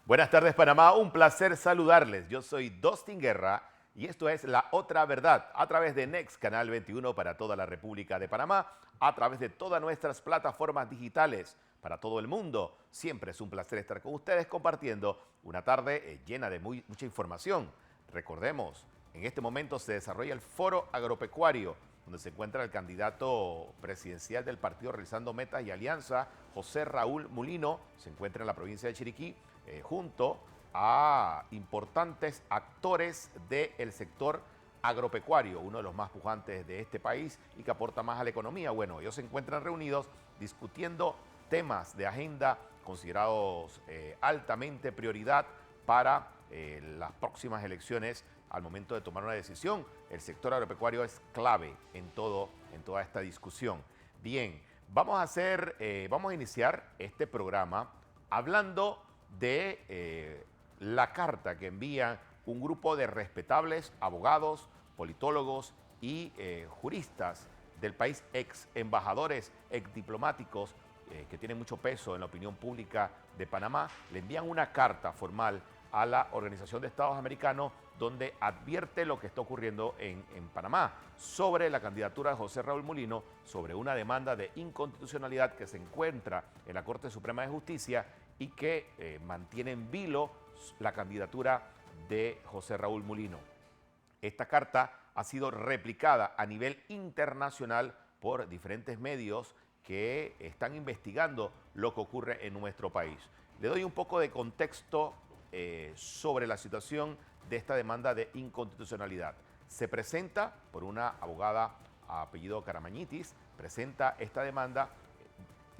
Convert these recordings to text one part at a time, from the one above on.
Buenas tardes, Panamá. Un placer saludarles. Yo soy Dustin Guerra y esto es La Otra Verdad a través de Next Canal 21 para toda la República de Panamá, a través de todas nuestras plataformas digitales para todo el mundo. Siempre es un placer estar con ustedes compartiendo una tarde llena de mucha información. Recordemos, en este momento se desarrolla el Foro Agropecuario, donde se encuentra el candidato presidencial del partido Realizando Metas y Alianza, José Raúl Mulino. Se encuentra en la provincia de Chiriquí, junto a importantes actores del sector agropecuario, uno de los más pujantes de este país y que aporta más a la economía. Bueno, ellos se encuentran reunidos discutiendo temas de agenda considerados altamente prioridad para las próximas elecciones. Al momento de tomar una decisión, el sector agropecuario es clave en toda esta discusión. Bien, vamos a iniciar este programa hablando de la carta que envía un grupo de respetables abogados, politólogos y juristas del país, ex embajadores, ex diplomáticos que tienen mucho peso en la opinión pública de Panamá. Le envían una carta formal a la Organización de Estados Americanos donde advierte lo que está ocurriendo en Panamá sobre la candidatura de José Raúl Mulino, sobre una demanda de inconstitucionalidad que se encuentra en la Corte Suprema de Justicia y que mantiene en vilo la candidatura de José Raúl Mulino. Esta carta ha sido replicada a nivel internacional por diferentes medios que están investigando lo que ocurre en nuestro país. Le doy un poco de contexto sobre la situación de esta demanda de inconstitucionalidad. Se presenta por una abogada a apellido Caramañitis, presenta esta demanda.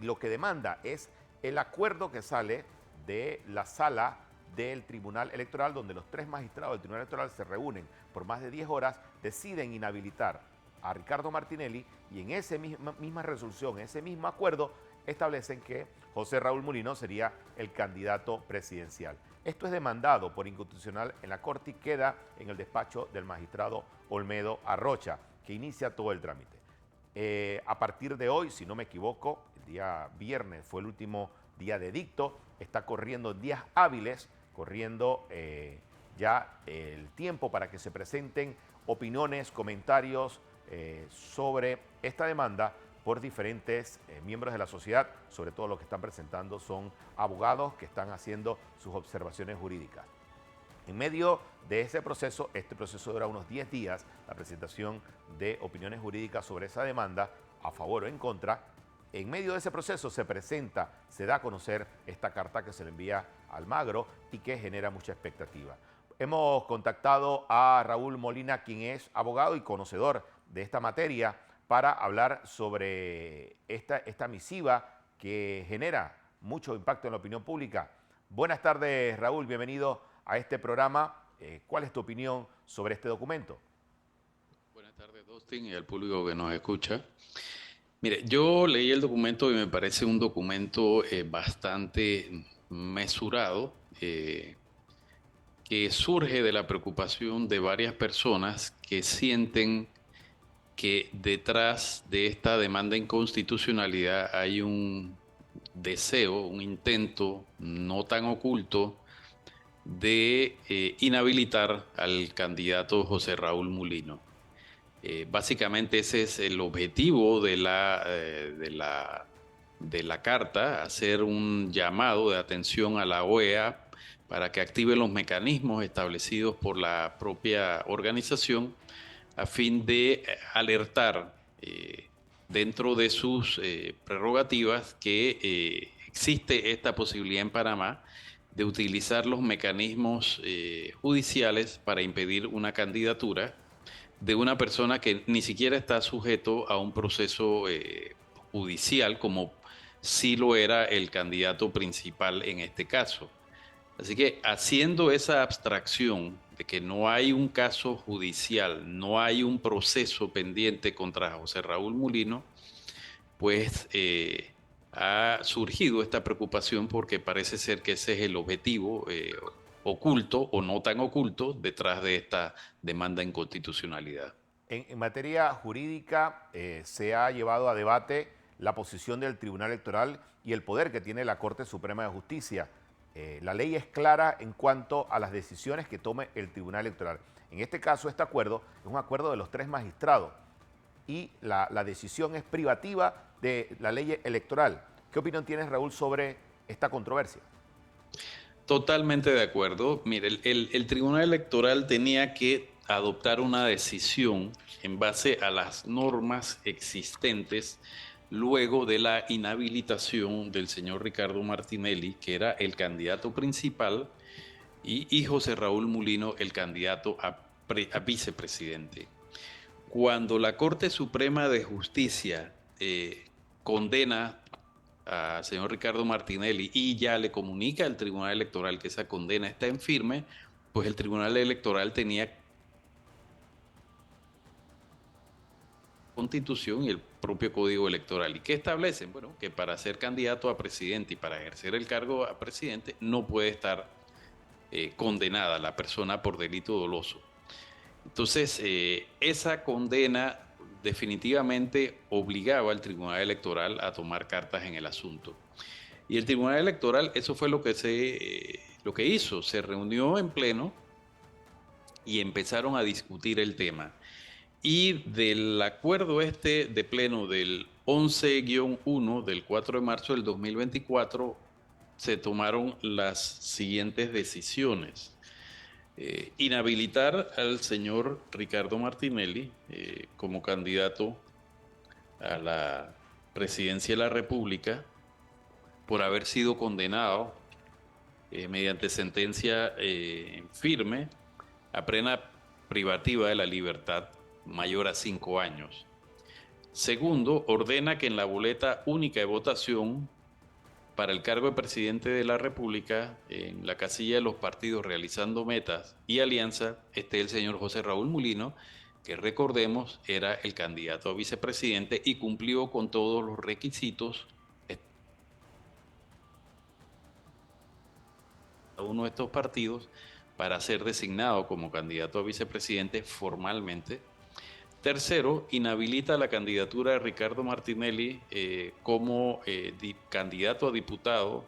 Lo que demanda es el acuerdo que sale de la sala del Tribunal Electoral, donde los 3 magistrados del Tribunal Electoral se reúnen por más de 10 horas, deciden inhabilitar a Ricardo Martinelli y en esa misma resolución, ese mismo acuerdo, establecen que José Raúl Mulino sería el candidato presidencial. Esto es demandado por inconstitucional en la Corte y queda en el despacho del magistrado Olmedo Arrocha, que inicia todo el trámite. A partir de hoy, si no me equivoco, el día viernes fue el último día de dicto, está corriendo días hábiles, corriendo ya el tiempo para que se presenten opiniones, comentarios sobre esta demanda por diferentes miembros de la sociedad. Sobre todo los que están presentando son abogados que están haciendo sus observaciones jurídicas. En medio de ese proceso, este proceso dura unos 10 días, la presentación de opiniones jurídicas sobre esa demanda, a favor o en contra. En medio de ese proceso se da a conocer esta carta que se le envía a Almagro y que genera mucha expectativa. Hemos contactado a Raúl Molina, quien es abogado y conocedor de esta materia, para hablar sobre esta misiva que genera mucho impacto en la opinión pública. Buenas tardes, Raúl, bienvenido a este programa. ¿Cuál es tu opinión sobre este documento? Buenas tardes, Dustin, y al público que nos escucha. Mire, yo leí el documento y me parece un documento bastante mesurado, que surge de la preocupación de varias personas que sienten que detrás de esta demanda de inconstitucionalidad hay un deseo, un intento no tan oculto de inhabilitar al candidato José Raúl Mulino. Básicamente ese es el objetivo de la carta, hacer un llamado de atención a la OEA para que active los mecanismos establecidos por la propia organización a fin de alertar dentro de sus prerrogativas que existe esta posibilidad en Panamá de utilizar los mecanismos judiciales para impedir una candidatura de una persona que ni siquiera está sujeto a un proceso judicial como sí lo era el candidato principal en este caso. Así que haciendo esa abstracción de que no hay un caso judicial, no hay un proceso pendiente contra José Raúl Mulino, pues ha surgido esta preocupación porque parece ser que ese es el objetivo oculto o no tan oculto detrás de esta demanda de inconstitucionalidad. En materia jurídica se ha llevado a debate la posición del Tribunal Electoral y el poder que tiene la Corte Suprema de Justicia. La ley es clara en cuanto a las decisiones que tome el Tribunal Electoral. En este caso, este acuerdo es un acuerdo de los 3 magistrados y la decisión es privativa de la ley electoral. ¿Qué opinión tienes, Raúl, sobre esta controversia? Totalmente de acuerdo. Mire, el Tribunal Electoral tenía que adoptar una decisión en base a las normas existentes luego de la inhabilitación del señor Ricardo Martinelli, que era el candidato principal, y José Raúl Mulino, el candidato a vicepresidente. Cuando la Corte Suprema de Justicia condena al señor Ricardo Martinelli y ya le comunica al Tribunal Electoral que esa condena está en firme, pues el Tribunal Electoral tenía Constitución y el propio Código Electoral. ¿Y qué establecen? Bueno, que para ser candidato a presidente y para ejercer el cargo a presidente no puede estar condenada la persona por delito doloso. Entonces, esa condena definitivamente obligaba al Tribunal Electoral a tomar cartas en el asunto. Y el Tribunal Electoral, eso fue lo que hizo, se reunió en pleno y empezaron a discutir el tema. Y del acuerdo de pleno del 11-1 del 4 de marzo del 2024, se tomaron las siguientes decisiones. Inhabilitar al señor Ricardo Martinelli como candidato a la presidencia de la República por haber sido condenado mediante sentencia firme a pena privativa de la libertad mayor a 5 años. Segundo, ordena que en la boleta única de votación para el cargo de presidente de la República, en la casilla de los partidos realizando metas y alianza, esté el señor José Raúl Mulino, que recordemos era el candidato a vicepresidente y cumplió con todos los requisitos a uno de estos partidos para ser designado como candidato a vicepresidente formalmente. Tercero, inhabilita la candidatura de Ricardo Martinelli como candidato a diputado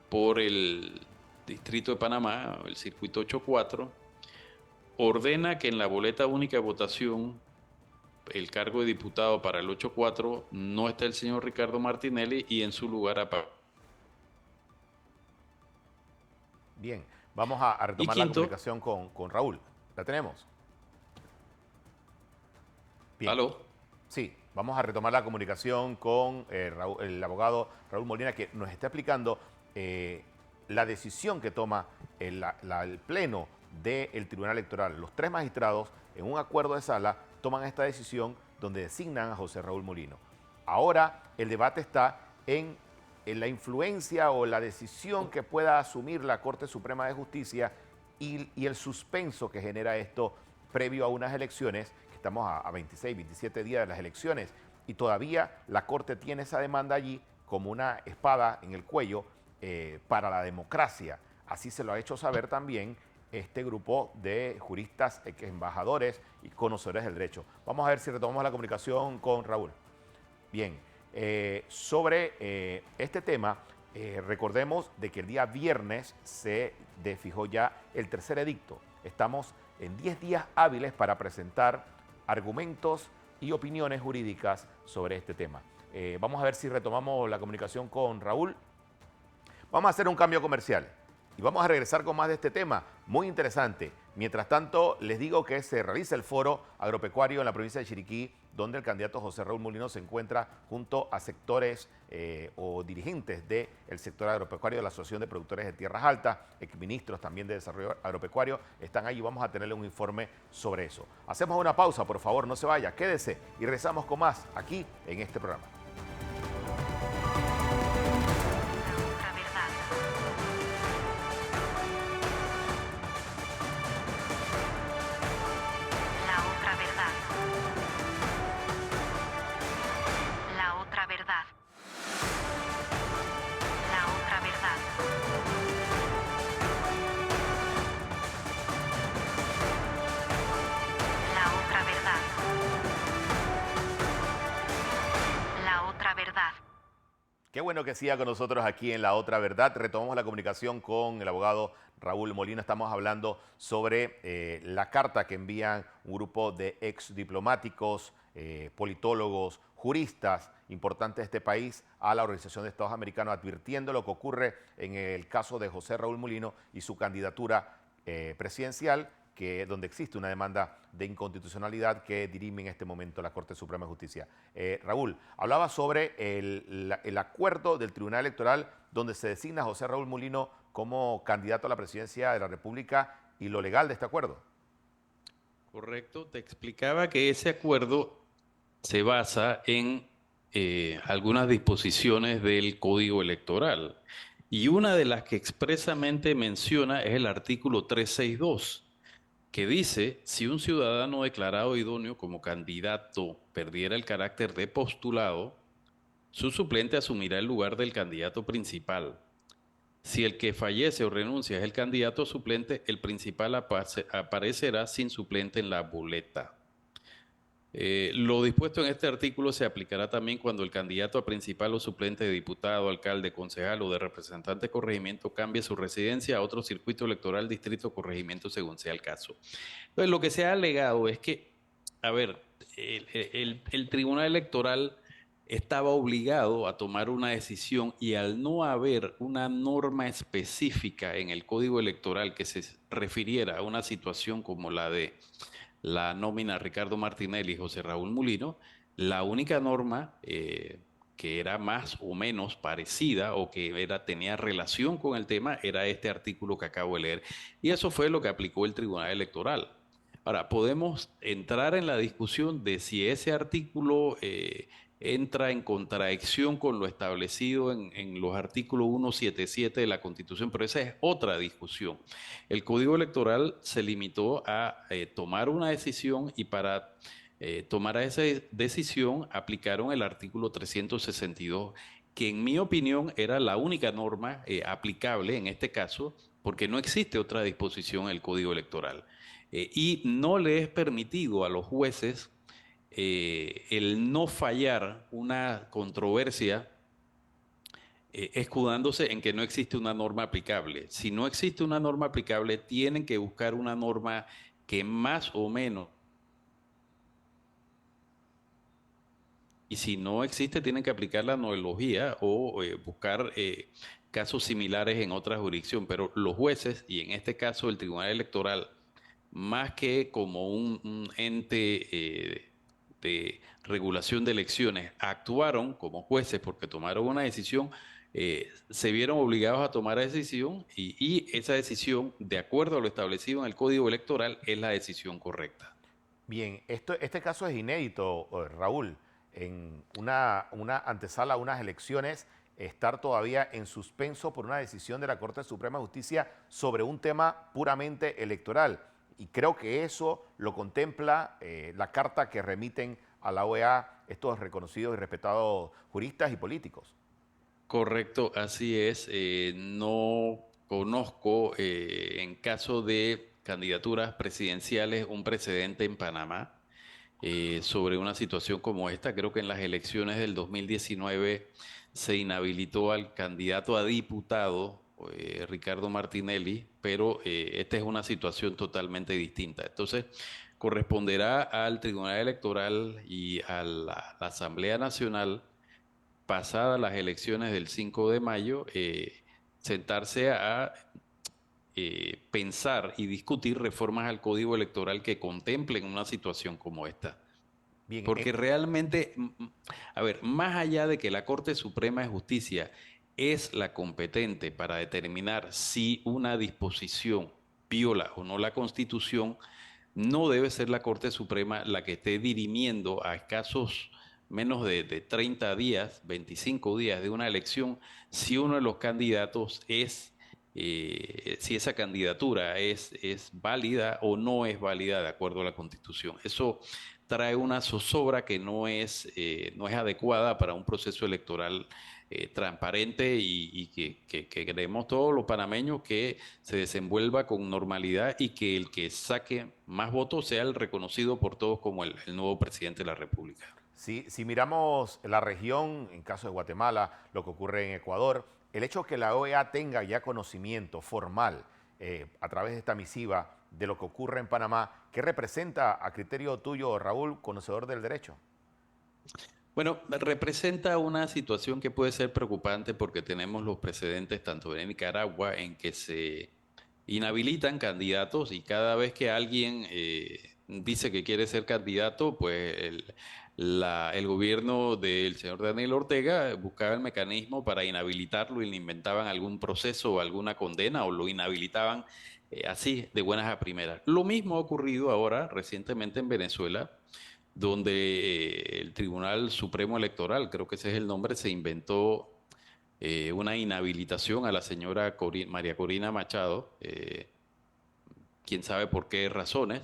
por el Distrito de Panamá, el Circuito 84. Ordena que en la boleta única de votación, el cargo de diputado para el 84 no está el señor Ricardo Martinelli y en su lugar Bien, vamos a retomar la comunicación con Raúl. ¿La tenemos? Bien. ¿Aló? Sí, vamos a retomar la comunicación con el abogado Raúl Molina, que nos está explicando la decisión que toma el Pleno del Tribunal Electoral. Los 3 magistrados, en un acuerdo de sala, toman esta decisión donde designan a José Raúl Mulino. Ahora el debate está en la influencia o la decisión que pueda asumir la Corte Suprema de Justicia y el suspenso que genera esto previo a unas elecciones. Estamos a 26, 27 días de las elecciones y todavía la Corte tiene esa demanda allí como una espada en el cuello para la democracia. Así se lo ha hecho saber también este grupo de juristas, embajadores y conocedores del derecho. Vamos a ver si retomamos la comunicación con Raúl. Bien, sobre este tema, recordemos de que el día viernes se fijó ya el tercer edicto. Estamos en 10 días hábiles para presentar argumentos y opiniones jurídicas sobre este tema. Vamos a ver si retomamos la comunicación con Raúl. Vamos a hacer un cambio comercial y vamos a regresar con más de este tema, muy interesante. Mientras tanto, les digo que se realiza el foro agropecuario en la provincia de Chiriquí, donde el candidato José Raúl Mulino se encuentra junto a sectores o dirigentes del sector agropecuario de la Asociación de Productores de Tierras Altas, exministros también de Desarrollo Agropecuario, están allí. Vamos a tenerle un informe sobre eso. Hacemos una pausa, por favor, no se vaya, quédese y regresamos con más aquí en este programa. Qué bueno que siga con nosotros aquí en La Otra Verdad. Retomamos la comunicación con el abogado Raúl Molina. Estamos hablando sobre la carta que envían un grupo de ex diplomáticos, politólogos, juristas importantes de este país a la Organización de Estados Americanos, advirtiendo lo que ocurre en el caso de José Raúl Mulino y su candidatura presidencial, donde existe una demanda de inconstitucionalidad que dirime en este momento la Corte Suprema de Justicia. Raúl, hablaba sobre el acuerdo del Tribunal Electoral donde se designa a José Raúl Mulino como candidato a la presidencia de la República y lo legal de este acuerdo. Correcto, te explicaba que ese acuerdo se basa en algunas disposiciones del Código Electoral y una de las que expresamente menciona es el artículo 362, que dice: si un ciudadano declarado idóneo como candidato perdiera el carácter de postulado, su suplente asumirá el lugar del candidato principal. Si el que fallece o renuncia es el candidato suplente, el principal aparecerá sin suplente en la boleta. Lo dispuesto en este artículo se aplicará también cuando el candidato a principal o suplente de diputado, alcalde, concejal o de representante de corregimiento cambie su residencia a otro circuito electoral, distrito o corregimiento según sea el caso. Entonces, lo que se ha alegado es que, a ver, el Tribunal Electoral estaba obligado a tomar una decisión y al no haber una norma específica en el Código Electoral que se refiriera a una situación como la de la nómina a Ricardo Martinelli y José Raúl Mulino, la única norma que era más o menos parecida o que tenía relación con el tema era este artículo que acabo de leer. Y eso fue lo que aplicó el Tribunal Electoral. Ahora, podemos entrar en la discusión de si ese artículo entra en contradicción con lo establecido en los artículos 177 de la Constitución, pero esa es otra discusión. El Código Electoral se limitó a tomar una decisión y para tomar esa decisión aplicaron el artículo 362, que en mi opinión era la única norma aplicable en este caso, porque no existe otra disposición en el Código Electoral. Y no le es permitido a los jueces el no fallar una controversia escudándose en que no existe una norma aplicable. Si no existe una norma aplicable, tienen que buscar una norma que más o menos, y si no existe, tienen que aplicar la analogía o buscar casos similares en otra jurisdicción. Pero los jueces, y en este caso el Tribunal Electoral, más que como un ente de regulación de elecciones, actuaron como jueces porque tomaron una decisión, se vieron obligados a tomar esa decisión y esa decisión, de acuerdo a lo establecido en el Código Electoral, es la decisión correcta. Bien, este caso es inédito, Raúl. En una antesala a unas elecciones, estar todavía en suspenso por una decisión de la Corte Suprema de Justicia sobre un tema puramente electoral. Y creo que eso lo contempla la carta que remiten a la OEA estos reconocidos y respetados juristas y políticos. Correcto, así es. No conozco en caso de candidaturas presidenciales un precedente en Panamá sobre una situación como esta. Creo que en las elecciones del 2019 se inhabilitó al candidato a diputado, Ricardo Martinelli, pero esta es una situación totalmente distinta. Entonces, corresponderá al Tribunal Electoral y a la Asamblea Nacional, pasadas las elecciones del 5 de mayo, sentarse a pensar y discutir reformas al Código Electoral que contemplen una situación como esta. Bien, Porque realmente, a ver, más allá de que la Corte Suprema de Justicia es la competente para determinar si una disposición viola o no la Constitución, no debe ser la Corte Suprema la que esté dirimiendo a escasos menos de 30 días, 25 días de una elección, si uno de los candidatos si esa candidatura es válida o no es válida de acuerdo a la Constitución. Eso trae una zozobra que no es adecuada para un proceso electoral transparente y que queremos todos los panameños que se desenvuelva con normalidad y que el que saque más votos sea el reconocido por todos como el nuevo presidente de la República. Si miramos la región, en caso de Guatemala, lo que ocurre en Ecuador, el hecho que la OEA tenga ya conocimiento formal a través de esta misiva de lo que ocurre en Panamá, ¿qué representa a criterio tuyo, Raúl, conocedor del derecho? Bueno, representa una situación que puede ser preocupante porque tenemos los precedentes tanto en Nicaragua en que se inhabilitan candidatos y cada vez que alguien dice que quiere ser candidato, pues el gobierno del señor Daniel Ortega buscaba el mecanismo para inhabilitarlo y le inventaban algún proceso o alguna condena o lo inhabilitaban así de buenas a primeras. Lo mismo ha ocurrido ahora recientemente en Venezuela donde el Tribunal Supremo Electoral, creo que ese es el nombre, se inventó una inhabilitación a la señora María Corina Machado, quién sabe por qué razones.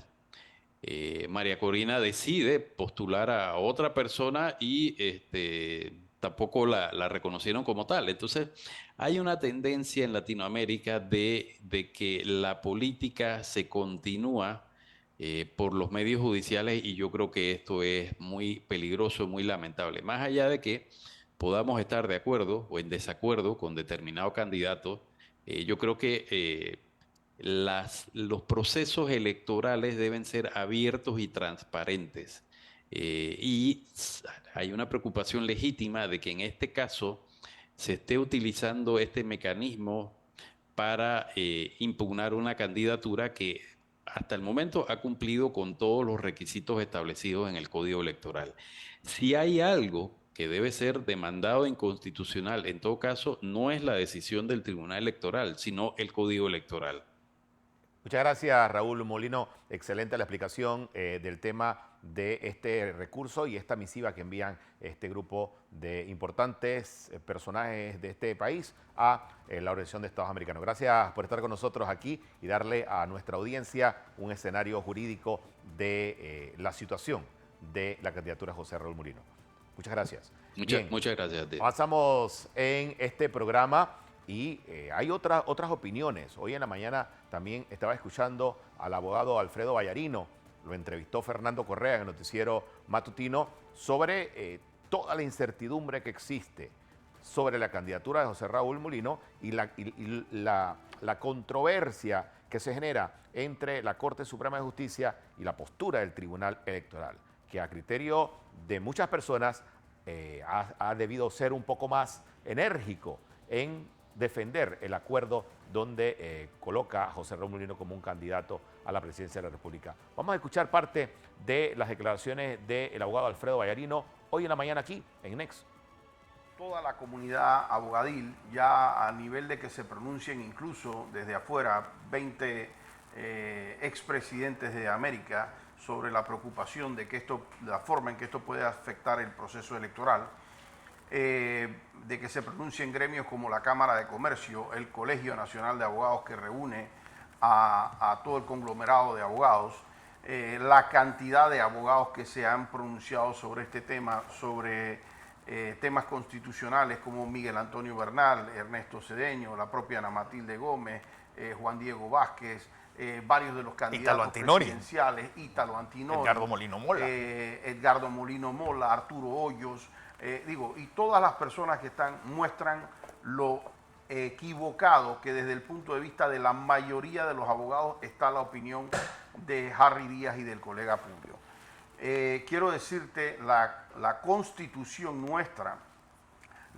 María Corina decide postular a otra persona y tampoco la reconocieron como tal. Entonces, hay una tendencia en Latinoamérica de que la política se continúa por los medios judiciales y yo creo que esto es muy peligroso, muy lamentable. Más allá de que podamos estar de acuerdo o en desacuerdo con determinado candidato, yo creo que los procesos electorales deben ser abiertos y transparentes. Hay una preocupación legítima de que en este caso se esté utilizando este mecanismo para impugnar una candidatura que hasta el momento ha cumplido con todos los requisitos establecidos en el Código Electoral. Si hay algo que debe ser demandado inconstitucional, en todo caso, no es la decisión del Tribunal Electoral, sino el Código Electoral. Muchas gracias, Raúl Molino. Excelente la explicación del tema de este recurso y esta misiva que envían este grupo de importantes personajes de este país a la Organización de Estados Americanos. Gracias por estar con nosotros aquí y darle a nuestra audiencia un escenario jurídico de la situación de la candidatura de José Raúl Molino. Muchas gracias. Bien, Muchas gracias a ti. avanzamos en este programa y hay otras opiniones. Hoy en la mañana también estaba escuchando al abogado Alfredo Vallarino, lo entrevistó Fernando Correa en el noticiero matutino sobre toda la incertidumbre que existe sobre la candidatura de José Raúl Molino y la controversia que se genera entre la Corte Suprema de Justicia y la postura del Tribunal Electoral, que a criterio de muchas personas ha debido ser un poco más enérgico en defender el acuerdo donde coloca a José Raúl Molino como un candidato a la presidencia de la República. Vamos a escuchar parte de las declaraciones del abogado Alfredo Vallarino hoy en la mañana aquí en Next. Toda la comunidad abogadil, ya a nivel de que se pronuncien incluso desde afuera 20 expresidentes de América sobre la preocupación de que la forma en que esto puede afectar el proceso electoral, de que se pronuncien gremios como la Cámara de Comercio, el Colegio Nacional de Abogados que reúne a todo el conglomerado de abogados, la cantidad de abogados que se han pronunciado sobre este tema, sobre temas constitucionales como Miguel Antonio Bernal, Ernesto Cedeño, la propia Ana Matilde Gómez, Juan Diego Vázquez, varios de los candidatos presidenciales, Ítalo Antinori, Edgardo Molino Mola, Arturo Hoyos, y todas las personas que muestran lo equivocado que desde el punto de vista de la mayoría de los abogados está la opinión de Harry Díaz y del colega Publio. Quiero decirte, la Constitución nuestra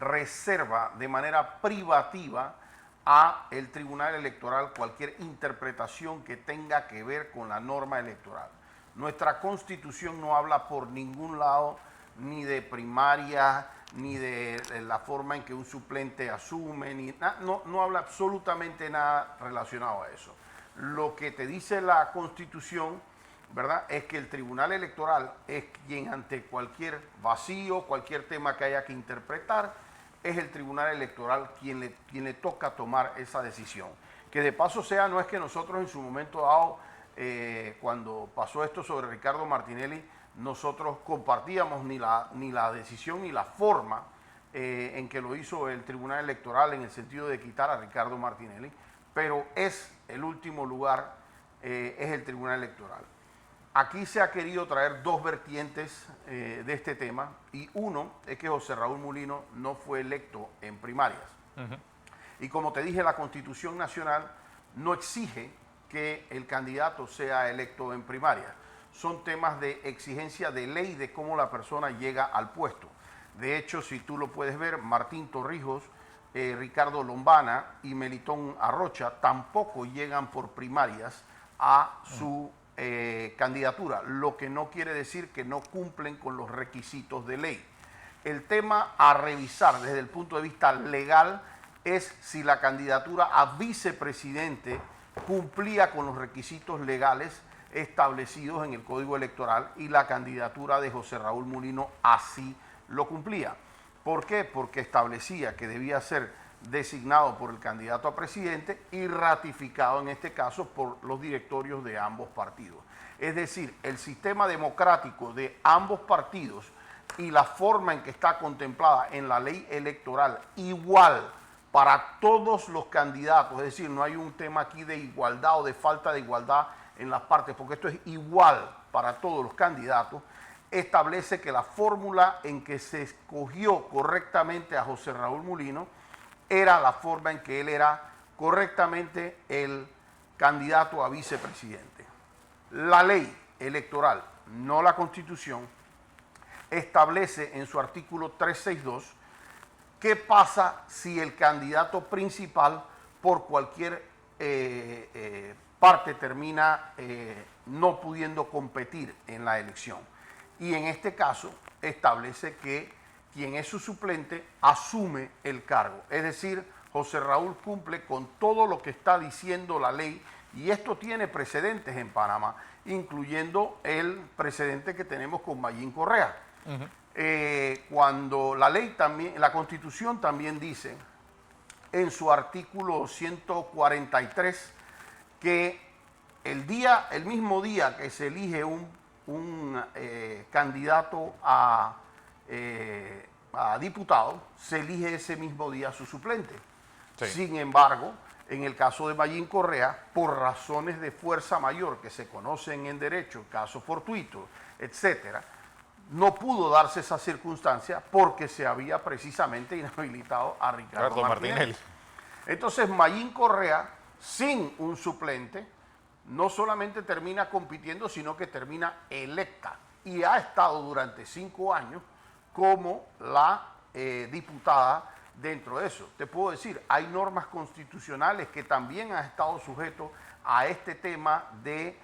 reserva de manera privativa a el Tribunal Electoral cualquier interpretación que tenga que ver con la norma electoral. Nuestra Constitución no habla por ningún lado ni de primaria, ni de la forma en que un suplente asume, no habla absolutamente nada relacionado a eso. Lo que te dice la Constitución, ¿verdad?, es que el Tribunal Electoral es quien ante cualquier vacío, cualquier tema que haya que interpretar, es el Tribunal Electoral quien le toca tomar esa decisión. Que de paso sea, no es que nosotros en su momento dado, cuando pasó esto sobre Ricardo Martinelli, nosotros compartíamos ni la decisión ni la forma en que lo hizo el Tribunal Electoral en el sentido de quitar a Ricardo Martinelli, pero es el último lugar, es el Tribunal Electoral. Aquí se ha querido traer dos vertientes de este tema, y uno es que José Raúl Mulino no fue electo en primarias. Y como te dije, la Constitución Nacional no exige que el candidato sea electo en primarias. Son temas de exigencia de ley de cómo la persona llega al puesto. De hecho, si tú lo puedes ver, Martín Torrijos, Ricardo Lombana y Melitón Arrocha tampoco llegan por primarias a su candidatura, lo que no quiere decir que no cumplen con los requisitos de ley. El tema a revisar desde el punto de vista legal es si la candidatura a vicepresidente cumplía con los requisitos legales establecidos en el Código Electoral, y la candidatura de José Raúl Mulino así lo cumplía. ¿Por qué? Porque establecía que debía ser designado por el candidato a presidente y ratificado en este caso por los directorios de ambos partidos. Es decir, el sistema democrático de ambos partidos y la forma en que está contemplada en la ley electoral igual para todos los candidatos, es decir, no hay un tema aquí de igualdad o de falta de igualdad en las partes, porque esto es igual para todos los candidatos, establece que la fórmula en que se escogió correctamente a José Raúl Mulino era la forma en que él era correctamente el candidato a vicepresidente. La ley electoral, no la Constitución, establece en su artículo 362 qué pasa si el candidato principal por cualquier parte termina no pudiendo competir en la elección. Y en este caso establece que quien es su suplente asume el cargo. Es decir, José Raúl cumple con todo lo que está diciendo la ley, y esto tiene precedentes en Panamá, incluyendo el precedente que tenemos con Mayín Correa. Cuando la ley también, la Constitución también dice en su artículo 143 que el mismo día que se elige un candidato a diputado, se elige ese mismo día su suplente. Sí. Sin embargo, en el caso de Mayín Correa, por razones de fuerza mayor que se conocen en derecho, caso fortuito, etcétera, no pudo darse esa circunstancia porque se había precisamente inhabilitado a Ricardo Martinelli. Entonces, Mayín Correa, sin un suplente, no solamente termina compitiendo, sino que termina electa, y ha estado durante 5 años como la diputada dentro de eso. Te puedo decir, hay normas constitucionales que también han estado sujetos a este tema de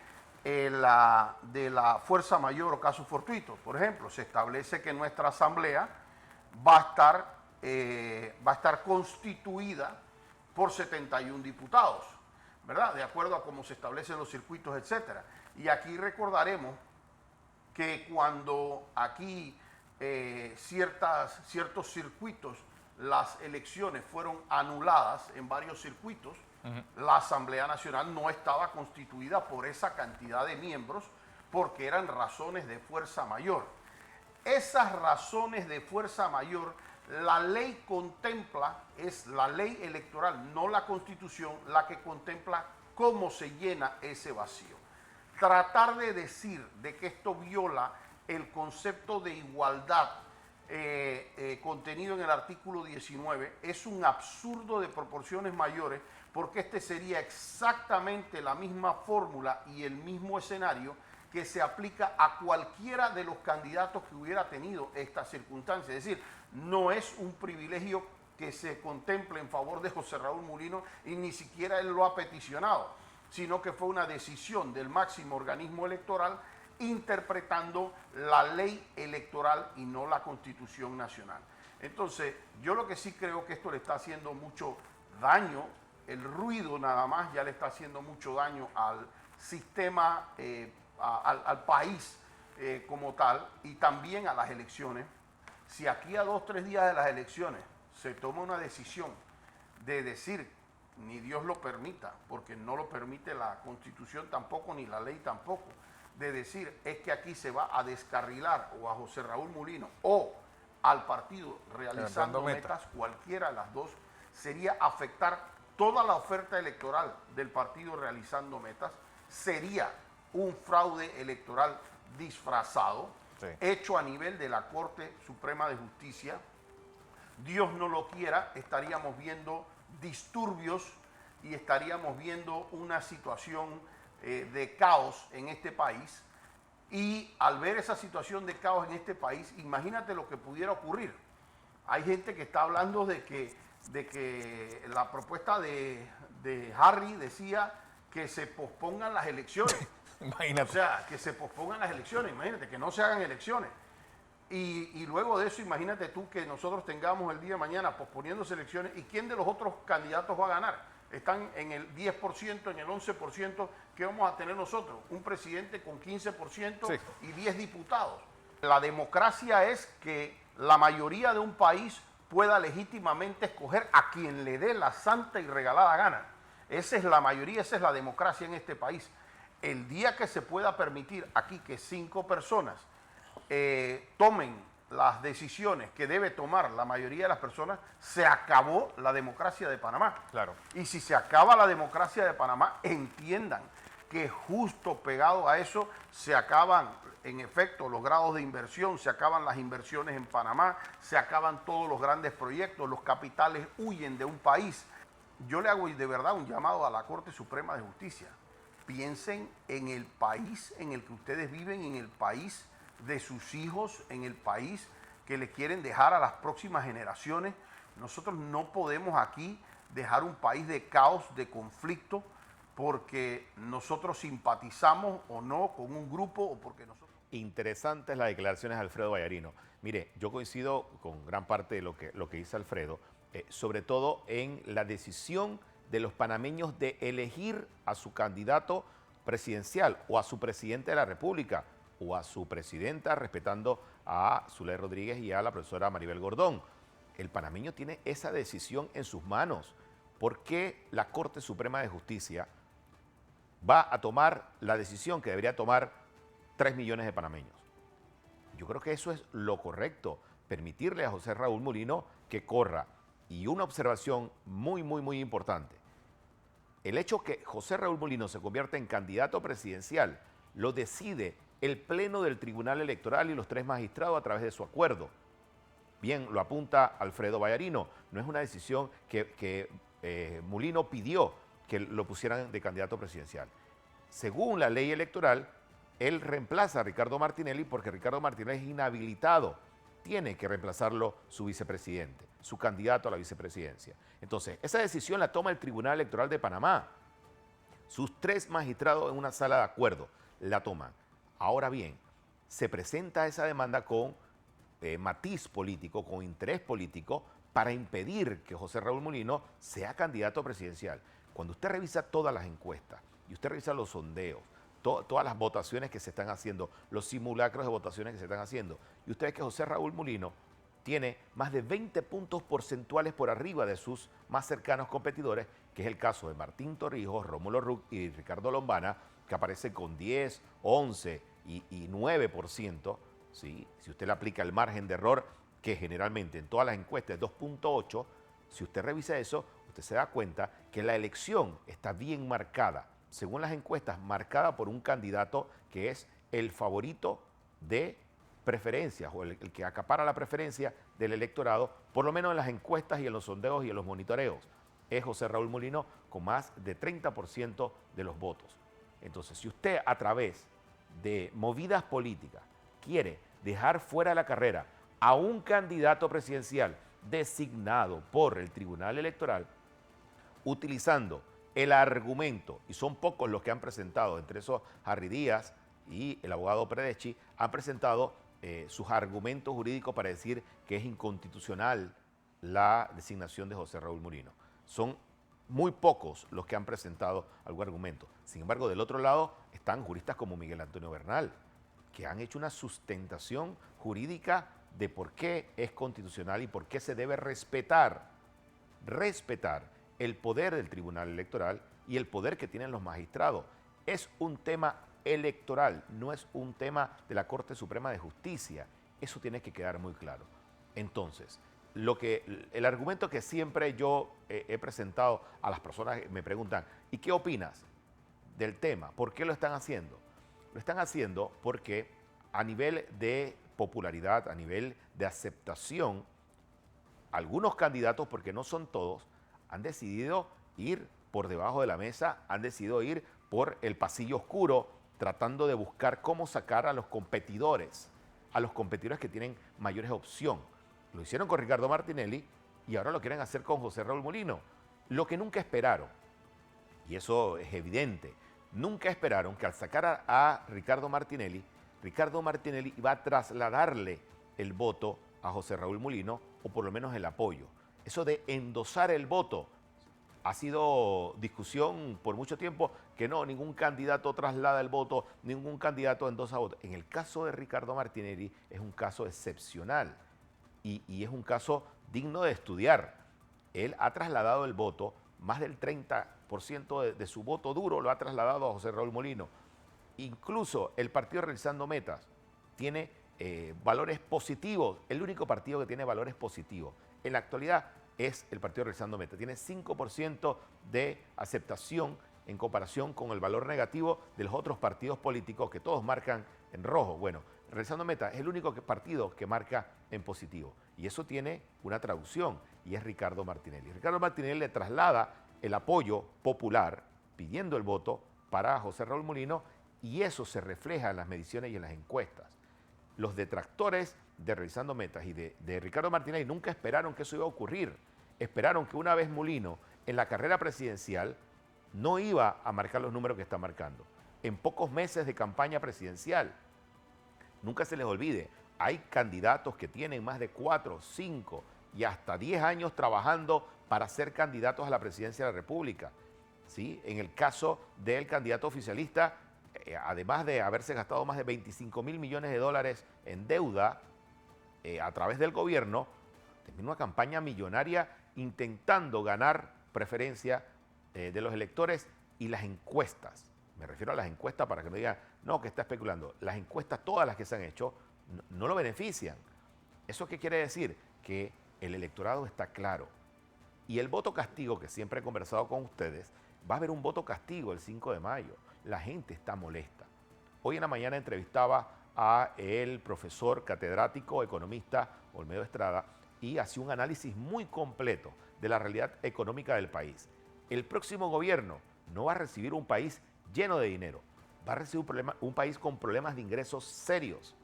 la fuerza mayor o caso fortuito. Por ejemplo, se establece que nuestra asamblea va a estar constituida por 71 diputados, ¿verdad? De acuerdo a cómo se establecen los circuitos, etcétera. Y aquí recordaremos que cuando aquí ciertos circuitos, las elecciones fueron anuladas en varios circuitos, la Asamblea Nacional no estaba constituida por esa cantidad de miembros porque eran razones de fuerza mayor. Esas razones de fuerza mayor, la ley contempla, es la ley electoral, no la Constitución, la que contempla cómo se llena ese vacío. Tratar de decir de que esto viola el concepto de igualdad contenido en el artículo 19 es un absurdo de proporciones mayores, porque este sería exactamente la misma fórmula y el mismo escenario que se aplica a cualquiera de los candidatos que hubiera tenido esta circunstancia. Es decir, no es un privilegio que se contemple en favor de José Raúl Mulino, y ni siquiera él lo ha peticionado, sino que fue una decisión del máximo organismo electoral interpretando la ley electoral y no la Constitución Nacional. Entonces, yo lo que sí creo que esto le está haciendo mucho daño, el ruido nada más ya le está haciendo mucho daño al sistema, al país como tal, y también a las elecciones. Si aquí a 2 o 3 días de las elecciones se toma una decisión de decir, ni Dios lo permita, porque no lo permite la Constitución tampoco, ni la ley tampoco, de decir es que aquí se va a descarrilar o a José Raúl Mulino o al partido realizando metas, cualquiera de las dos, sería afectar toda la oferta electoral del partido realizando metas, sería un fraude electoral disfrazado, Sí. hecho a nivel de la Corte Suprema de Justicia. Dios no lo quiera, estaríamos viendo disturbios y estaríamos viendo una situación de caos en este país. Y al ver esa situación de caos en este país, imagínate lo que pudiera ocurrir. Hay gente que está hablando de que la propuesta de Harry decía que se pospongan las elecciones. Imagínate. O sea, que se pospongan las elecciones, imagínate, que no se hagan elecciones. Y luego de eso, imagínate tú que nosotros tengamos el día de mañana posponiéndose elecciones y quién de los otros candidatos va a ganar. Están en el 10%, en el 11%, ¿qué vamos a tener nosotros? Un presidente con 15% Sí. y 10 diputados. La democracia es que la mayoría de un país pueda legítimamente escoger a quien le dé la santa y regalada gana. Esa es la mayoría, esa es la democracia en este país. El día que se pueda permitir aquí que 5 personas tomen las decisiones que debe tomar la mayoría de las personas, se acabó la democracia de Panamá. Claro. Y si se acaba la democracia de Panamá, entiendan que justo pegado a eso se acaban, en efecto, los grados de inversión, se acaban las inversiones en Panamá, se acaban todos los grandes proyectos, los capitales huyen de un país. Yo le hago de verdad un llamado a la Corte Suprema de Justicia. Piensen en el país en el que ustedes viven, en el país de sus hijos, en el país que le quieren dejar a las próximas generaciones. Nosotros no podemos aquí dejar un país de caos, de conflicto, porque nosotros simpatizamos o no con un grupo o porque nosotros... Interesantes las declaraciones de Alfredo Vallarino. Mire, yo coincido con gran parte de lo que dice Alfredo, sobre todo en la decisión de los panameños de elegir a su candidato presidencial o a su presidente de la República o a su presidenta, respetando a Zulay Rodríguez y a la profesora Maribel Gordón. El panameño tiene esa decisión en sus manos. ¿Por qué la Corte Suprema de Justicia va a tomar la decisión que debería tomar 3 millones de panameños? Yo creo que eso es lo correcto, permitirle a José Raúl Mulino que corra. Y una observación muy, muy, muy importante. El hecho que José Raúl Mulino se convierta en candidato presidencial lo decide el Pleno del Tribunal Electoral y los 3 magistrados a través de su acuerdo. Bien, lo apunta Alfredo Vallarino. No es una decisión que Mulino pidió que lo pusieran de candidato presidencial. Según la ley electoral, él reemplaza a Ricardo Martinelli porque Ricardo Martinelli es inhabilitado. Tiene que reemplazarlo su vicepresidente, su candidato a la vicepresidencia. Entonces, esa decisión la toma el Tribunal Electoral de Panamá. Sus 3 magistrados en una sala de acuerdo la toman. Ahora bien, se presenta esa demanda con matiz político, con interés político, para impedir que José Raúl Mulino sea candidato presidencial. Cuando usted revisa todas las encuestas y usted revisa los sondeos, todas las votaciones que se están haciendo, los simulacros de votaciones que se están haciendo, y usted ve que José Raúl Mulino tiene más de 20 puntos porcentuales por arriba de sus más cercanos competidores, que es el caso de Martín Torrijos, Rómulo Ruc y Ricardo Lombana, que aparece con 10, 11 y 9%, ¿sí? Si usted le aplica el margen de error, que generalmente en todas las encuestas es 2.8, si usted revisa eso, usted se da cuenta que la elección está bien marcada, según las encuestas, marcada por un candidato que es el favorito de preferencias o el que acapara la preferencia del electorado, por lo menos en las encuestas y en los sondeos y en los monitoreos. Es José Raúl Mulino con más de 30% de los votos. Entonces, si usted a través de movidas políticas quiere dejar fuera de la carrera a un candidato presidencial designado por el Tribunal Electoral, utilizando el argumento, y son pocos los que han presentado, entre esos Harry Díaz y el abogado Predeschi, han presentado sus argumentos jurídicos para decir que es inconstitucional la designación de José Raúl Mulino. Son muy pocos los que han presentado algún argumento. Sin embargo, del otro lado están juristas como Miguel Antonio Bernal, que han hecho una sustentación jurídica de por qué es constitucional y por qué se debe respetar el poder del Tribunal Electoral y el poder que tienen los magistrados. Es un tema electoral, no es un tema de la Corte Suprema de Justicia. Eso tiene que quedar muy claro. Entonces, el argumento que siempre yo he presentado a las personas que me preguntan, ¿y qué opinas del tema? ¿Por qué lo están haciendo? Lo están haciendo porque a nivel de popularidad, a nivel de aceptación, algunos candidatos, porque no son todos, han decidido ir por debajo de la mesa, han decidido ir por el pasillo oscuro, tratando de buscar cómo sacar a los competidores que tienen mayores opción. Lo hicieron con Ricardo Martinelli y ahora lo quieren hacer con José Raúl Mulino. Lo que nunca esperaron, y eso es evidente, nunca esperaron que al sacar a Ricardo Martinelli iba a trasladarle el voto a José Raúl Mulino, o por lo menos el apoyo. Eso de endosar el voto ha sido discusión por mucho tiempo, que no, ningún candidato traslada el voto, ningún candidato endosa voto. En el caso de Ricardo Martinelli es un caso excepcional y es un caso digno de estudiar. Él ha trasladado el voto, más del 30% de su voto duro lo ha trasladado a José Raúl Mulino. Incluso el partido Realizando Metas tiene valores positivos, el único partido que tiene valores positivos. En la actualidad es el partido Realizando Metas, tiene 5% de aceptación en comparación con el valor negativo de los otros partidos políticos que todos marcan en rojo. Bueno, Realizando Metas es el único partido que marca en positivo y eso tiene una traducción y es Ricardo Martinelli. Ricardo Martinelli le traslada el apoyo popular pidiendo el voto para José Raúl Mulino y eso se refleja en las mediciones y en las encuestas. Los detractores de Realizando Metas y de Ricardo Martinelli nunca esperaron que eso iba a ocurrir. Esperaron que una vez Mulino en la carrera presidencial no iba a marcar los números que está marcando. En pocos meses de campaña presidencial, nunca se les olvide, hay candidatos que tienen más de 4, 5 y hasta 10 años trabajando para ser candidatos a la presidencia de la República. ¿Sí? En el caso del candidato oficialista, además de haberse gastado más de 25.000 millones de dólares en deuda a través del gobierno, terminó una campaña millonaria intentando ganar preferencia de los electores y las encuestas. Me refiero a las encuestas para que no digan, no, que está especulando. Las encuestas, todas las que se han hecho, no lo benefician. ¿Eso qué quiere decir? Que el electorado está claro. Y el voto castigo, que siempre he conversado con ustedes, va a haber un voto castigo el 5 de mayo. La gente está molesta. Hoy en la mañana entrevistaba a el profesor catedrático economista Olmedo Estrada y hacía un análisis muy completo de la realidad económica del país. El próximo gobierno no va a recibir un país lleno de dinero, va a recibir un país con problemas de ingresos serios,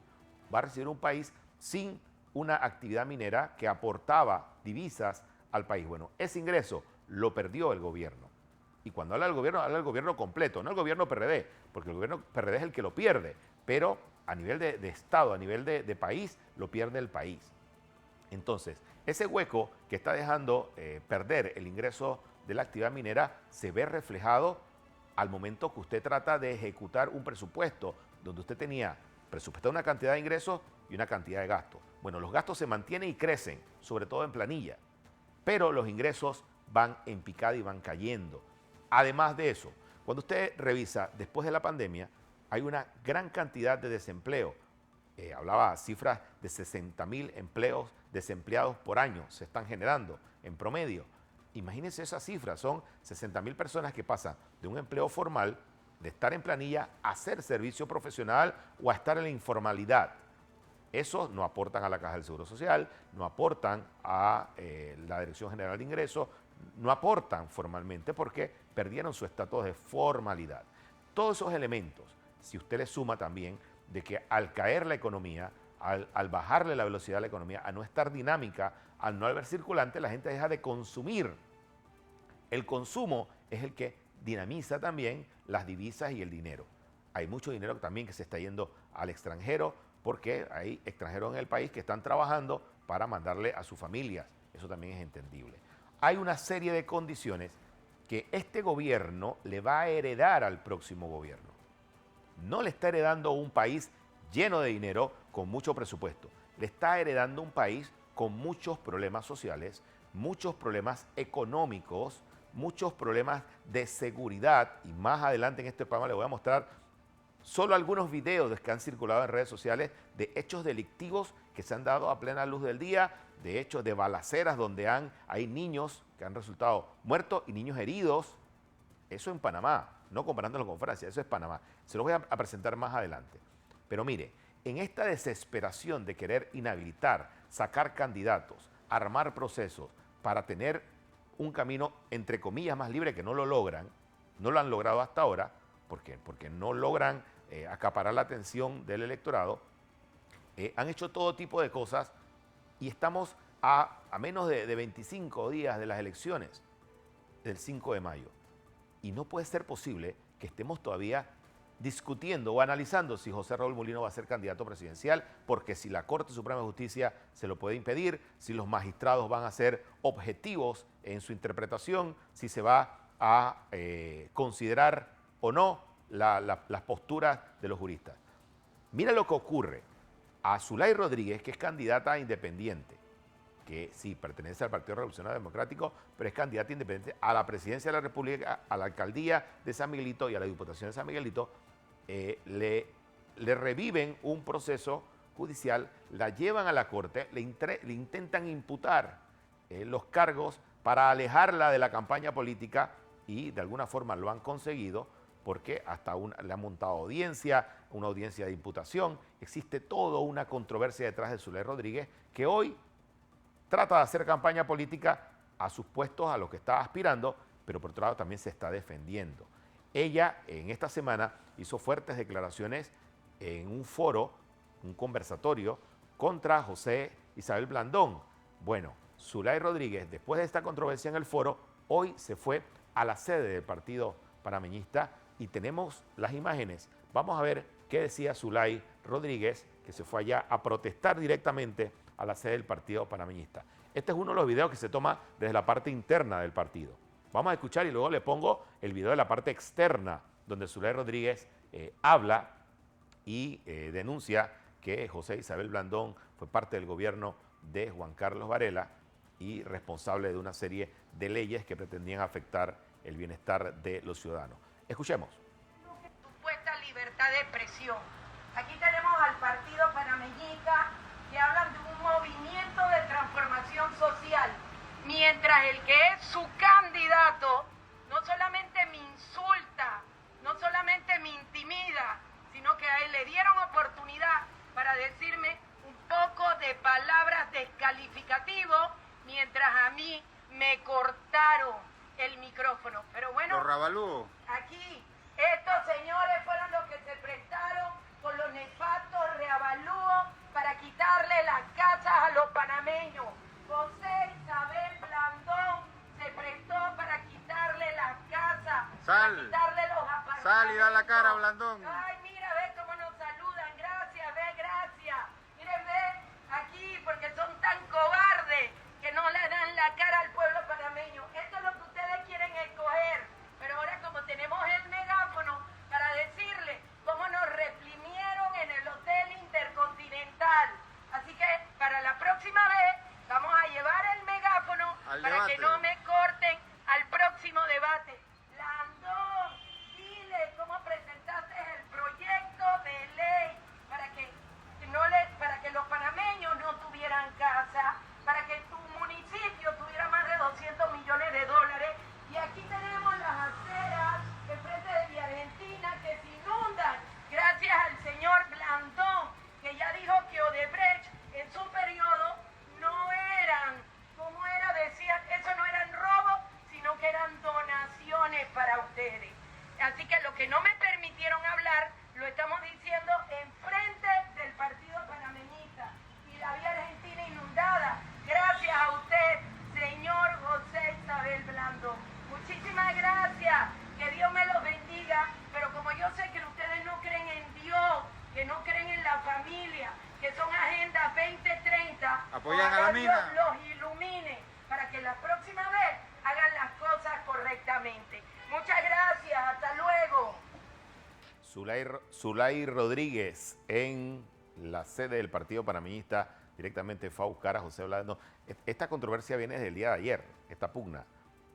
va a recibir un país sin una actividad minera que aportaba divisas al país. Bueno, ese ingreso lo perdió el gobierno. Y cuando habla del gobierno completo, no el gobierno PRD, porque el gobierno PRD es el que lo pierde, pero a nivel de Estado, a nivel de país, lo pierde el país. Entonces, ese hueco que está dejando perder el ingreso de la actividad minera se ve reflejado al momento que usted trata de ejecutar un presupuesto, donde usted tenía presupuestado una cantidad de ingresos y una cantidad de gastos. Bueno, los gastos se mantienen y crecen, sobre todo en planilla, pero los ingresos van en picada y van cayendo. Además de eso, cuando usted revisa después de la pandemia, hay una gran cantidad de desempleo. Hablaba cifras de 60.000 empleos desempleados por año se están generando en promedio. Imagínense esa cifra, son 60.000 personas que pasan de un empleo formal, de estar en planilla, a hacer servicio profesional o a estar en la informalidad. Esos no aportan a la Caja del Seguro Social, no aportan a la Dirección General de Ingresos, no aportan formalmente porque perdieron su estatus de formalidad. Todos esos elementos, si usted le suma también de que al caer la economía, al bajarle la velocidad a la economía, a no estar dinámica, al no haber circulante, la gente deja de consumir. El consumo es el que dinamiza también las divisas y el dinero. Hay mucho dinero también que se está yendo al extranjero porque hay extranjeros en el país que están trabajando para mandarle a sus familias. Eso también es entendible. Hay una serie de condiciones que este gobierno le va a heredar al próximo gobierno. No le está heredando un país lleno de dinero con mucho presupuesto. Le está heredando un país con muchos problemas sociales, muchos problemas económicos, muchos problemas de seguridad. Y más adelante en este programa le voy a mostrar solo algunos videos que han circulado en redes sociales de hechos delictivos que se han dado a plena luz del día, de hechos de balaceras donde hay niños que han resultado muertos y niños heridos. Eso en Panamá. no comparándolo con Francia, eso es Panamá. Se los voy a presentar más adelante. Pero mire, en esta desesperación de querer inhabilitar, sacar candidatos, armar procesos para tener un camino, entre comillas, más libre, que no lo logran, no lo han logrado hasta ahora, porque no logran acaparar la atención del electorado, han hecho todo tipo de cosas y estamos a menos de 25 días de las elecciones del 5 de mayo. Y no puede ser posible que estemos todavía discutiendo o analizando si José Raúl Mulino va a ser candidato presidencial, porque si la Corte Suprema de Justicia se lo puede impedir, si los magistrados van a ser objetivos en su interpretación, si se va a considerar o no las posturas de los juristas. Mira lo que ocurre. A Zulay Rodríguez, que es candidata independiente, que sí pertenece al Partido Revolucionario Democrático, pero es candidata independiente a la presidencia de la República, a la alcaldía de San Miguelito y a la diputación de San Miguelito, le reviven un proceso judicial, la llevan a la corte, le intentan imputar los cargos para alejarla de la campaña política y de alguna forma lo han conseguido porque hasta le han montado audiencia, una audiencia de imputación. Existe toda una controversia detrás de Zulay Rodríguez que hoy trata de hacer campaña política a sus puestos, a los que está aspirando, pero por otro lado también se está defendiendo. Ella en esta semana hizo fuertes declaraciones en un foro, un conversatorio, contra José Isabel Blandón. Bueno, Zulay Rodríguez, después de esta controversia en el foro, hoy se fue a la sede del Partido Panameñista y tenemos las imágenes. Vamos a ver qué decía Zulay Rodríguez, que se fue allá a protestar directamente a la sede del Partido Panameñista. Este es uno de los videos que se toma desde la parte interna del partido. Vamos a escuchar y luego le pongo el video de la parte externa, donde Zulay Rodríguez habla y denuncia que José Isabel Blandón fue parte del gobierno de Juan Carlos Varela y responsable de una serie de leyes que pretendían afectar el bienestar de los ciudadanos. Escuchemos. Supuesta libertad de expresión. Aquí tenemos al Partido Panameñista que hablan de un movimiento de transformación social, mientras el que es su candidato no solamente me insulta, no solamente me intimida, sino que a él le dieron oportunidad para decirme un poco de palabras descalificativas, mientras a mí me cortaron el micrófono. Pero bueno, aquí estos señores fueron los que se prestaron con los nefastos reavalúos para quitarle las casas a los panameños. José Isabel Blandón se prestó para quitarle las casas, para quitarle los apartamentos. Sal y da la cara, Blandón. Ay, mira, ve cómo nos saludan. Gracias, ve, gracias. Miren, ve, aquí, porque son tan cobardes que no le dan la cara al pueblo panameño. Esto es lo que ustedes quieren escoger. Pero ahora, como tenemos el megáfono para decirle cómo nos reprimieron en el Hotel Intercontinental. Así que, para la próxima vez, vamos a llevar el megáfono para que no me corten al próximo debate. Blandón, dile cómo presentaste el proyecto de ley para que los panameños no tuvieran casa, para que tu municipio tuviera más de 200 millones de dólares. Y aquí tenemos las aceras enfrente de Vía Argentina que se inundan gracias al señor Blandón, que ya dijo que Odebrecht en su periodo no eran, ¿cómo era? Decían, eso no eran robos, sino que eran donaciones para ustedes. Así que lo que no me permitieron hablar, lo estamos diciendo enfrente del Partido Panameñista. Y la Vía Argentina inundada, gracias a usted, señor José Isabel Blandón. Muchísimas gracias, que Dios me los bendiga, pero como yo sé que ustedes no creen en Dios, que no creen en la familia, que son Agenda 2030, apoyan a la mina, Dios los ilumine para que la próxima vez hagan las cosas correctamente. Muchas gracias, hasta luego. Zulay Rodríguez en la sede del Partido Panameñista directamente fue a buscar a José Blandón. Esta controversia viene desde el día de ayer, esta pugna,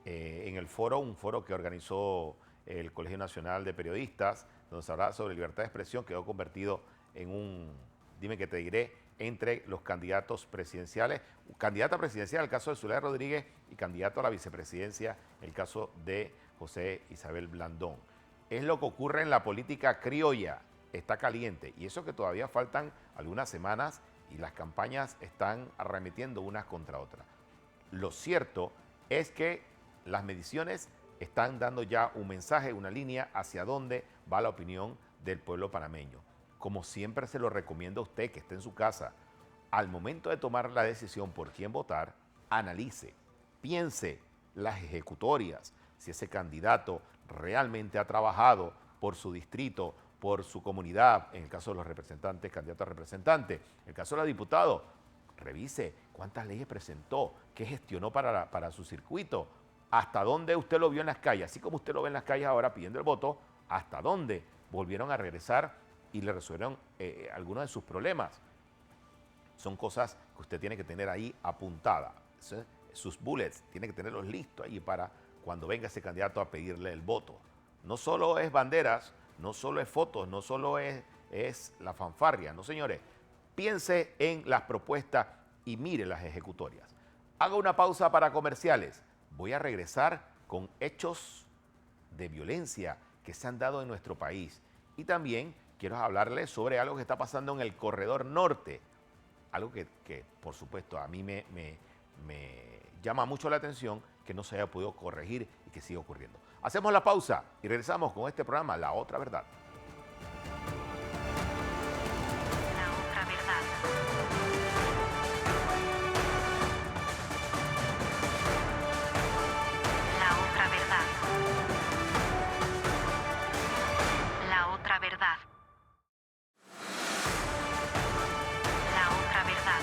en el foro, un foro que organizó el Colegio Nacional de Periodistas, donde se hablaba sobre libertad de expresión, quedó convertido en un, dime que te diré, entre los candidatos presidenciales, candidata presidencial, el caso de Zulay Rodríguez, y candidato a la vicepresidencia, el caso de José Isabel Blandón. es lo que ocurre en la política criolla. Está caliente. Y eso que todavía faltan algunas semanas y las campañas están arremetiendo unas contra otras. Lo cierto es que las mediciones están dando ya un mensaje, una línea hacia dónde va la opinión del pueblo panameño. Como siempre se lo recomiendo a usted que esté en su casa, al momento de tomar la decisión por quién votar, analice, piense las ejecutorias, si ese candidato realmente ha trabajado por su distrito, por su comunidad, en el caso de los representantes, candidatos a representantes, en el caso de los diputados, revise cuántas leyes presentó, qué gestionó para su circuito, hasta dónde usted lo vio en las calles, así como usted lo ve en las calles ahora pidiendo el voto, hasta dónde volvieron a regresar y le resolvieron algunos de sus problemas. Son cosas que usted tiene que tener ahí apuntadas. Sus bullets, tiene que tenerlos listos ahí para cuando venga ese candidato a pedirle el voto. No solo es banderas, no solo es fotos, no solo es la fanfarria, no señores. Piense en las propuestas y mire las ejecutorias. Haga una pausa para comerciales. Voy a regresar con hechos de violencia que se han dado en nuestro país. Y también quiero hablarles sobre algo que está pasando en el Corredor Norte. Algo que por supuesto, a mí me llama mucho la atención que no se haya podido corregir y que siga ocurriendo. Hacemos la pausa y regresamos con este programa, La Otra Verdad. La otra verdad. La otra verdad. La otra verdad. La otra verdad.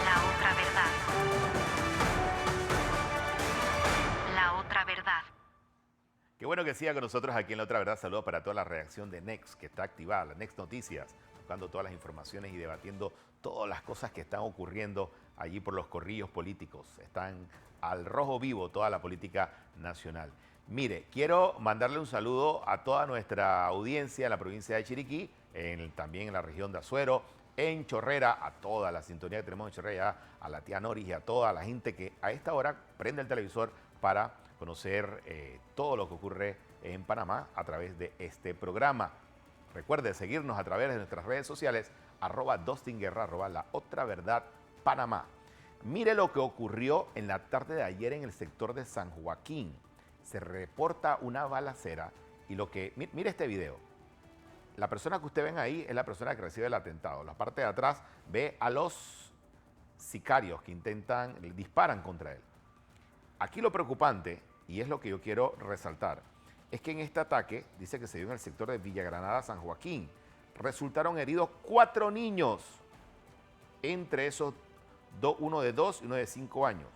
La otra verdad. La otra verdad. Qué bueno que siga con nosotros aquí en La Otra Verdad. Saludos para toda la redacción de Next que está activada, la Next Noticias, buscando todas las informaciones y debatiendo todas las cosas que están ocurriendo allí por los corrillos políticos. Están al rojo vivo toda la política nacional. Mire, quiero mandarle un saludo a toda nuestra audiencia en la provincia de Chiriquí, también en la región de Azuero, en Chorrera, a toda la sintonía que tenemos en Chorrera, a la tía Noris y a toda la gente que a esta hora prende el televisor para conocer todo lo que ocurre en Panamá a través de este programa. Recuerde seguirnos a través de nuestras redes sociales, @DustinGuerra, La Otra Verdad Panamá. Mire lo que ocurrió en la tarde de ayer en el sector de San Joaquín. Se reporta una balacera y mire este video. La persona que usted ven ahí es la persona que recibe el atentado. La parte de atrás ve a los sicarios que disparan contra él. Aquí lo preocupante, y es lo que yo quiero resaltar, es que en este ataque, dice que se dio en el sector de Villa Granada, San Joaquín, resultaron heridos 4 niños, entre esos uno de 2 y uno de 5 años.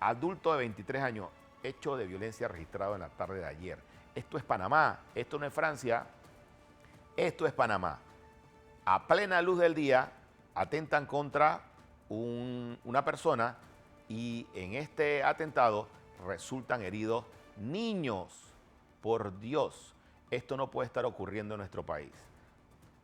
Adulto de 23 años, hecho de violencia registrado en la tarde de ayer. Esto es Panamá, esto no es Francia, esto es Panamá. A plena luz del día, atentan contra una persona y en este atentado resultan heridos niños. Por Dios, esto no puede estar ocurriendo en nuestro país.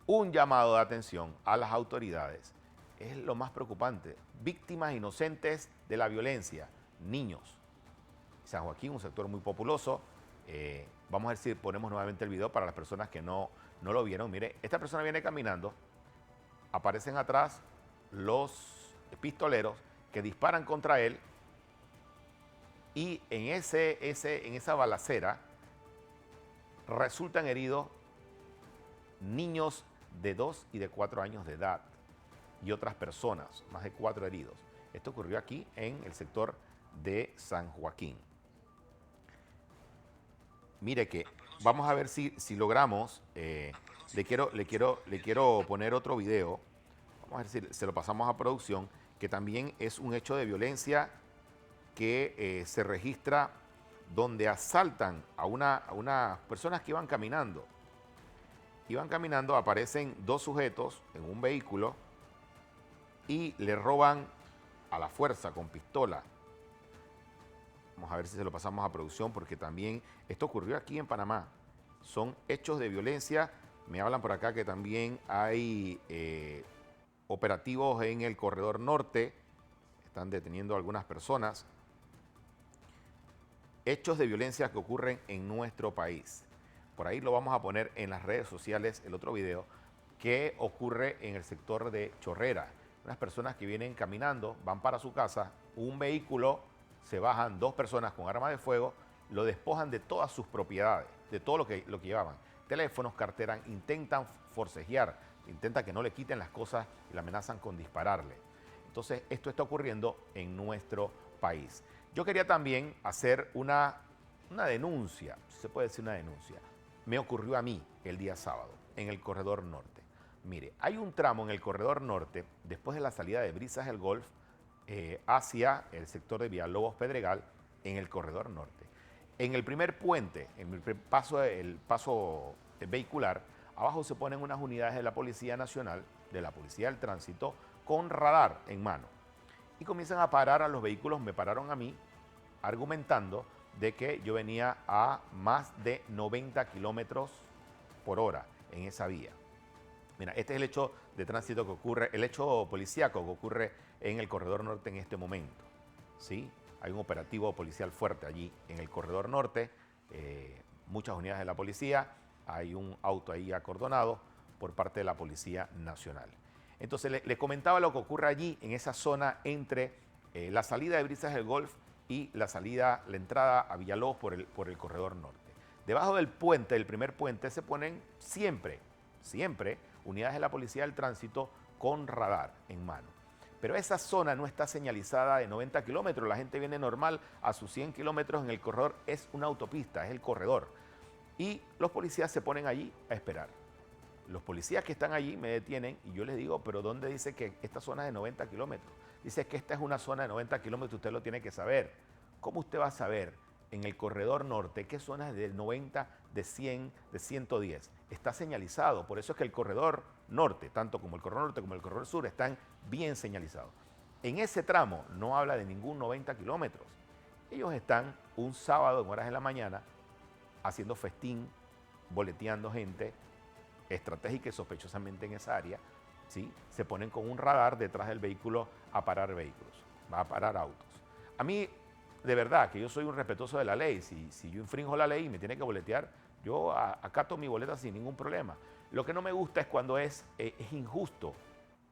Un llamado de atención a las autoridades. Es lo más preocupante. Víctimas inocentes de la violencia, niños. San Joaquín, un sector muy populoso. Vamos a ver si ponemos nuevamente el video para las personas que no lo vieron. Mire, esta persona viene caminando, aparecen atrás los pistoleros que disparan contra él y en esa balacera resultan heridos niños de 2 y de 4 años de edad y otras personas, más de 4 heridos. Esto ocurrió aquí en el sector de San Joaquín. Mire que vamos a ver si logramos, le quiero poner otro video, vamos a ver si se lo pasamos a producción, que también es un hecho de violencia que se registra donde asaltan a unas personas que iban caminando. Iban caminando, aparecen 2 sujetos en un vehículo y le roban a la fuerza con pistola. Vamos a ver si se lo pasamos a producción porque también esto ocurrió aquí en Panamá. Son hechos de violencia. Me hablan por acá que también hay operativos en el Corredor Norte. están deteniendo a algunas personas. Hechos de violencia que ocurren en nuestro país. Por ahí lo vamos a poner en las redes sociales, el otro video, que ocurre en el sector de Chorrera. Unas personas que vienen caminando, van para su casa, un vehículo, se bajan dos personas con arma de fuego, lo despojan de todas sus propiedades, de todo lo que llevaban. Teléfonos, carteras, intentan forcejear, intentan que no le quiten las cosas y la amenazan con dispararle. Entonces, esto está ocurriendo en nuestro país. Yo quería también hacer una denuncia, si se puede decir una denuncia. Me ocurrió a mí el día sábado, en el Corredor Norte. Mire, hay un tramo en el Corredor Norte, después de la salida de Brisas del Golf, hacia el sector de Villalobos Pedregal, en el Corredor Norte. En el primer puente, en el paso vehicular, abajo se ponen unas unidades de la Policía Nacional, de la Policía del Tránsito, con radar en mano. Y comienzan a parar a los vehículos, me pararon a mí, argumentando de que yo venía a más de 90 kilómetros por hora en esa vía. Mira, este es el hecho de tránsito que ocurre, el hecho policíaco que ocurre en el Corredor Norte en este momento. ¿Sí? Hay un operativo policial fuerte allí en el Corredor Norte, muchas unidades de la policía, hay un auto ahí acordonado por parte de la Policía Nacional. Entonces, le comentaba lo que ocurre allí, en esa zona entre la salida de Brisas del Golf y la entrada a Villalobos por el Corredor Norte. Debajo del puente, del primer puente, se ponen siempre unidades de la Policía del Tránsito con radar en mano. Pero esa zona no está señalizada de 90 kilómetros, la gente viene normal a sus 100 kilómetros en el corredor, es una autopista, es el corredor. Y los policías se ponen allí a esperar. Los policías que están allí me detienen y yo les digo, pero ¿dónde dice que esta zona es de 90 kilómetros? Dice que esta es una zona de 90 kilómetros, usted lo tiene que saber. ¿Cómo usted va a saber en el Corredor Norte qué zonas de 90, de 100, de 110? Está señalizado, por eso es que el Corredor Norte, tanto como el Corredor Norte como el Corredor Sur, están bien señalizados. En ese tramo no habla de ningún 90 kilómetros. Ellos están un sábado en horas de la mañana haciendo festín, boleteando gente estratégica y sospechosamente en esa área, ¿sí? Se ponen con un radar detrás del vehículo a parar vehículos, a parar autos. A mí, de verdad, que yo soy un respetuoso de la ley. Si yo infringo la ley y me tiene que boletear, yo acato mi boleta sin ningún problema. Lo que no me gusta es cuando es injusto.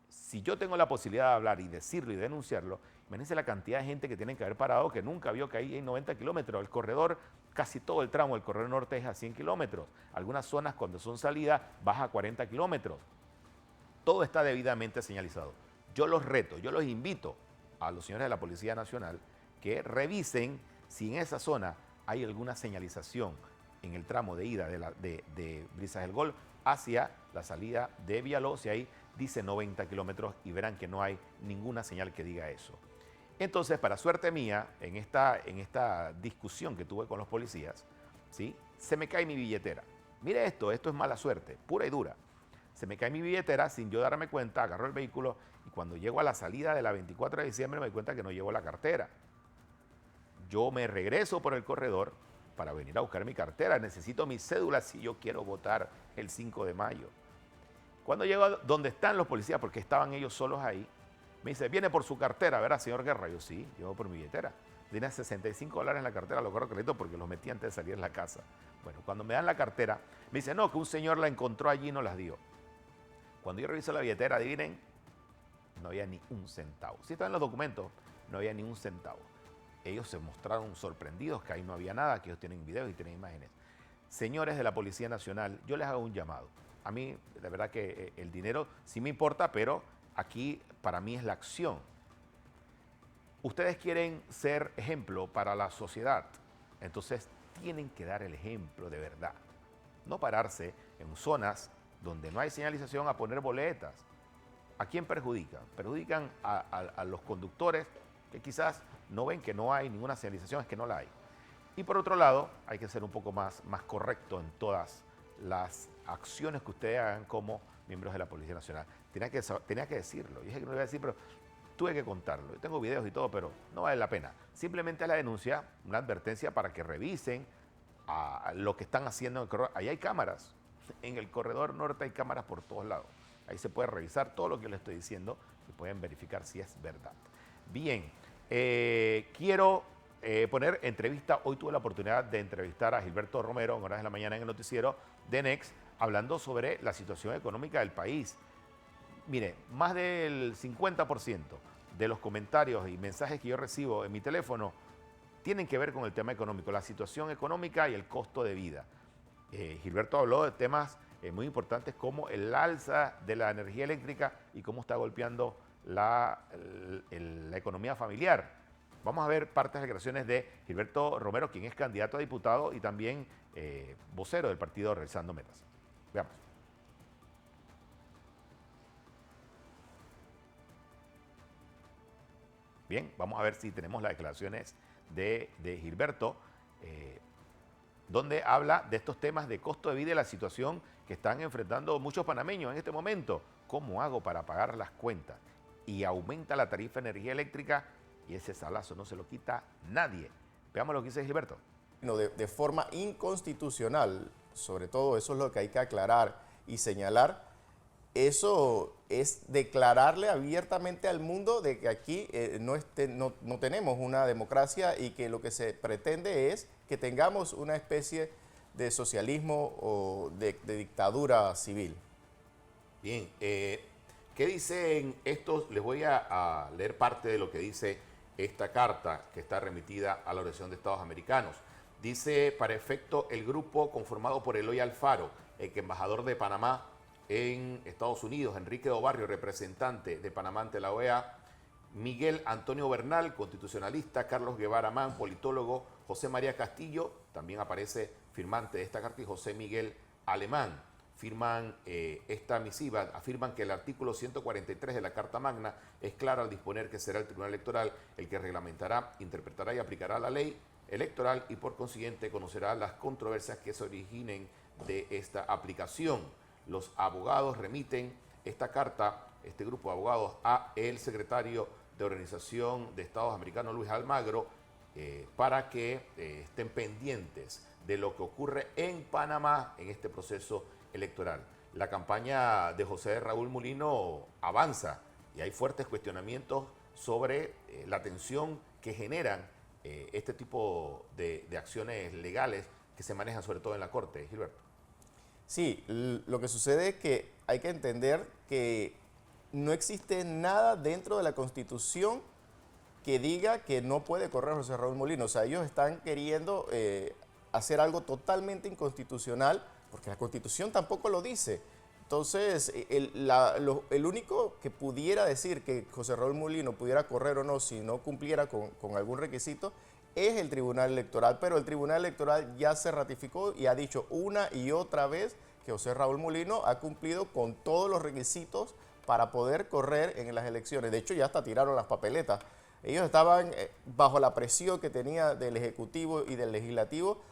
Si yo tengo la posibilidad de hablar y decirlo y denunciarlo, imagínense la cantidad de gente que tienen que haber parado que nunca vio que ahí hay 90 kilómetros. El corredor, casi todo el tramo del Corredor Norte es a 100 kilómetros. Algunas zonas cuando son salidas baja a 40 kilómetros. Todo está debidamente señalizado. Yo los reto, yo los invito a los señores de la Policía Nacional que revisen si en esa zona hay alguna señalización en el tramo de ida de Brisas del Golf hacia la salida de Villalobos, y ahí dice 90 kilómetros y verán que no hay ninguna señal que diga eso. Entonces, para suerte mía, en esta discusión que tuve con los policías, ¿sí? Se me cae mi billetera. Mire esto es mala suerte, pura y dura. Se me cae mi billetera sin yo darme cuenta, agarro el vehículo y cuando llego a la salida de la 24 de diciembre me doy cuenta que no llevo la cartera. Yo me regreso por el corredor para venir a buscar mi cartera. Necesito mi cédula si yo quiero votar el 5 de mayo. Cuando llego a donde están los policías, porque estaban ellos solos ahí, me dice, viene por su cartera, ¿verdad, señor Guerra? Yo sí, llevo por mi billetera. Tenía $65 en la cartera, lo corro crédito porque los metí antes de salir de la casa. Bueno, cuando me dan la cartera, me dice, no, que un señor la encontró allí y no las dio. Cuando yo reviso la billetera, adivinen, no había ni un centavo. Sí estaban los documentos, no había ni un centavo. Ellos se mostraron sorprendidos que ahí no había nada, que ellos tienen videos y tienen imágenes. Señores de la Policía Nacional, yo les hago un llamado. A mí, de verdad que el dinero sí me importa, pero aquí para mí es la acción. Ustedes quieren ser ejemplo para la sociedad, entonces tienen que dar el ejemplo de verdad. No pararse en zonas donde no hay señalización a poner boletas. ¿A quién perjudican? Perjudican a los conductores que quizás no ven que no hay ninguna señalización, es que no la hay. Y por otro lado, hay que ser un poco más correcto en todas las acciones que ustedes hagan como miembros de la Policía Nacional. Tenía que decirlo. Yo dije que no lo iba a decir, pero tuve que contarlo. Yo tengo videos y todo, pero no vale la pena. Simplemente la denuncia, una advertencia para que revisen a lo que están haciendo en el corredor. Ahí hay cámaras. En el Corredor Norte hay cámaras por todos lados. Ahí se puede revisar todo lo que les estoy diciendo y pueden verificar si es verdad. Bien, quiero poner entrevista. Hoy tuve la oportunidad de entrevistar a Gilberto Romero en horas de la mañana en el noticiero de Next, hablando sobre la situación económica del país. Mire, más del 50% de los comentarios y mensajes que yo recibo en mi teléfono tienen que ver con el tema económico, la situación económica y el costo de vida. Gilberto habló de temas muy importantes como el alza de la energía eléctrica y cómo está golpeando la economía familiar. Vamos a ver partes de declaraciones de Gilberto Romero, quien es candidato a diputado y también vocero del partido Realizando Metas. Veamos. Bien, vamos a ver si tenemos las declaraciones de Gilberto, donde habla de estos temas de costo de vida y la situación que están enfrentando muchos panameños en este momento. ¿Cómo hago para pagar las cuentas? Y aumenta la tarifa de energía eléctrica y ese salazo no se lo quita nadie. Veamos lo que dice Gilberto. No, de forma inconstitucional, sobre todo eso es lo que hay que aclarar y señalar. Eso es declararle abiertamente al mundo de que aquí no tenemos una democracia y que lo que se pretende es que tengamos una especie de socialismo o de dictadura civil. Bien, ¿qué dicen estos? Les voy a leer parte de lo que dice esta carta que está remitida a la Organización de Estados Americanos. Dice, para efecto, el grupo conformado por Eloy Alfaro, ex embajador de Panamá en Estados Unidos, Enrique Dobarrio, representante de Panamá ante la OEA, Miguel Antonio Bernal, constitucionalista, Carlos Guevara Mann, politólogo, José María Castillo, también aparece firmante de esta carta, y José Miguel Alemán. Firman esta misiva, afirman que el artículo 143 de la Carta Magna es claro al disponer que será el Tribunal Electoral el que reglamentará, interpretará y aplicará la ley electoral y por consiguiente conocerá las controversias que se originen de esta aplicación. Los abogados remiten esta carta, este grupo de abogados, a el secretario de Organización de Estados Americanos, Luis Almagro, para que estén pendientes de lo que ocurre en Panamá en este proceso electoral. La campaña de José Raúl Mulino avanza y hay fuertes cuestionamientos sobre la tensión que generan este tipo de acciones legales que se manejan sobre todo en la Corte, Gilberto. Sí, lo que sucede es que hay que entender que no existe nada dentro de la Constitución que diga que no puede correr José Raúl Mulino. O sea, ellos están queriendo hacer algo totalmente inconstitucional porque la Constitución tampoco lo dice. Entonces, el único que pudiera decir que José Raúl Mulino pudiera correr o no si no cumpliera con algún requisito es el Tribunal Electoral, pero el Tribunal Electoral ya se ratificó y ha dicho una y otra vez que José Raúl Mulino ha cumplido con todos los requisitos para poder correr en las elecciones. De hecho, ya hasta tiraron las papeletas. Ellos estaban bajo la presión que tenía del Ejecutivo y del Legislativo,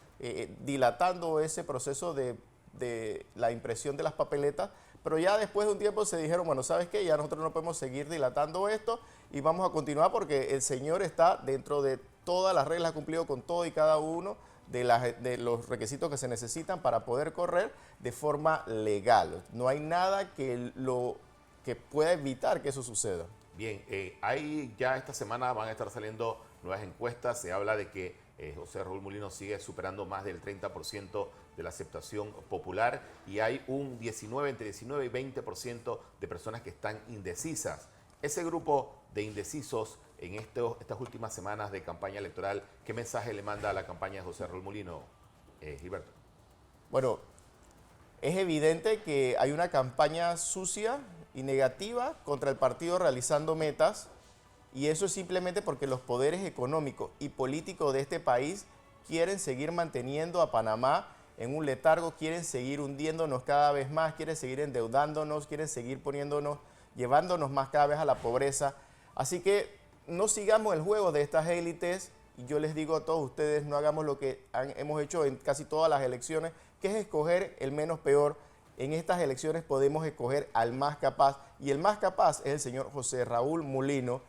dilatando ese proceso de la impresión de las papeletas, pero ya después de un tiempo se dijeron, bueno, ¿sabes qué? Ya nosotros no podemos seguir dilatando esto y vamos a continuar porque el señor está dentro de todas las reglas, ha cumplido con todo y cada uno de los requisitos que se necesitan para poder correr de forma legal. No hay nada que pueda evitar que eso suceda. Bien, ahí ya esta semana van a estar saliendo nuevas encuestas. Se habla de que José Raúl Mulino sigue superando más del 30% de la aceptación popular y hay un entre 19 y 20% de personas que están indecisas. Ese grupo de indecisos en estas últimas semanas de campaña electoral, ¿qué mensaje le manda a la campaña de José Raúl Mulino, Gilberto? Bueno, es evidente que hay una campaña sucia y negativa contra el partido Realizando Metas, y eso es simplemente porque los poderes económicos y políticos de este país quieren seguir manteniendo a Panamá en un letargo, quieren seguir hundiéndonos cada vez más, quieren seguir endeudándonos, quieren seguir llevándonos más cada vez a la pobreza. Así que no sigamos el juego de estas élites y yo les digo a todos ustedes, no hagamos lo que hemos hecho en casi todas las elecciones, que es escoger el menos peor. En estas elecciones podemos escoger al más capaz y el más capaz es el señor José Raúl Mulino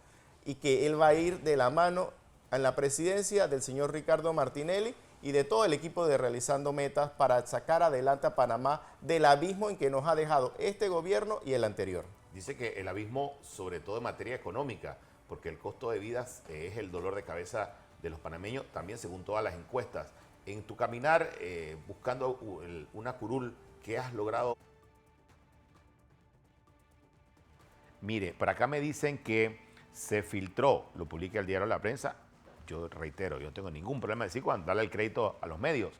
y que él va a ir de la mano en la presidencia del señor Ricardo Martinelli y de todo el equipo de Realizando Metas para sacar adelante a Panamá del abismo en que nos ha dejado este gobierno y el anterior. Dice que el abismo, sobre todo en materia económica, porque el costo de vida es el dolor de cabeza de los panameños, también según todas las encuestas. En tu caminar buscando una curul, ¿qué has logrado? Mire, por acá me dicen que se filtró, lo publica el diario La Prensa. Yo reitero, yo no tengo ningún problema de decir cuando darle el crédito a los medios.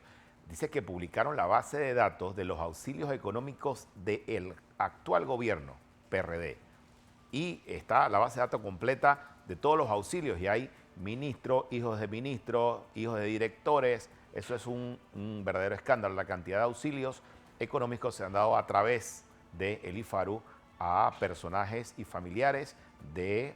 Dice que publicaron la base de datos de los auxilios económicos del actual gobierno, PRD. Y está la base de datos completa de todos los auxilios. Y hay ministros, hijos de ministros, hijos de directores. Eso es un verdadero escándalo. La cantidad de auxilios económicos se han dado a través del IFARU a personajes y familiares de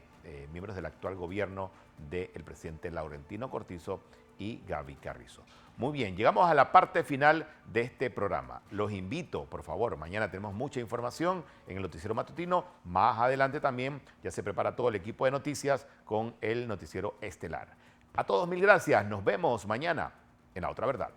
miembros del actual gobierno del presidente Laurentino Cortizo y Gaby Carrizo. Muy bien, llegamos a la parte final de este programa. Los invito, por favor, mañana tenemos mucha información en el Noticiero Matutino. Más adelante también ya se prepara todo el equipo de noticias con el Noticiero Estelar. A todos mil gracias, nos vemos mañana en La Otra Verdad.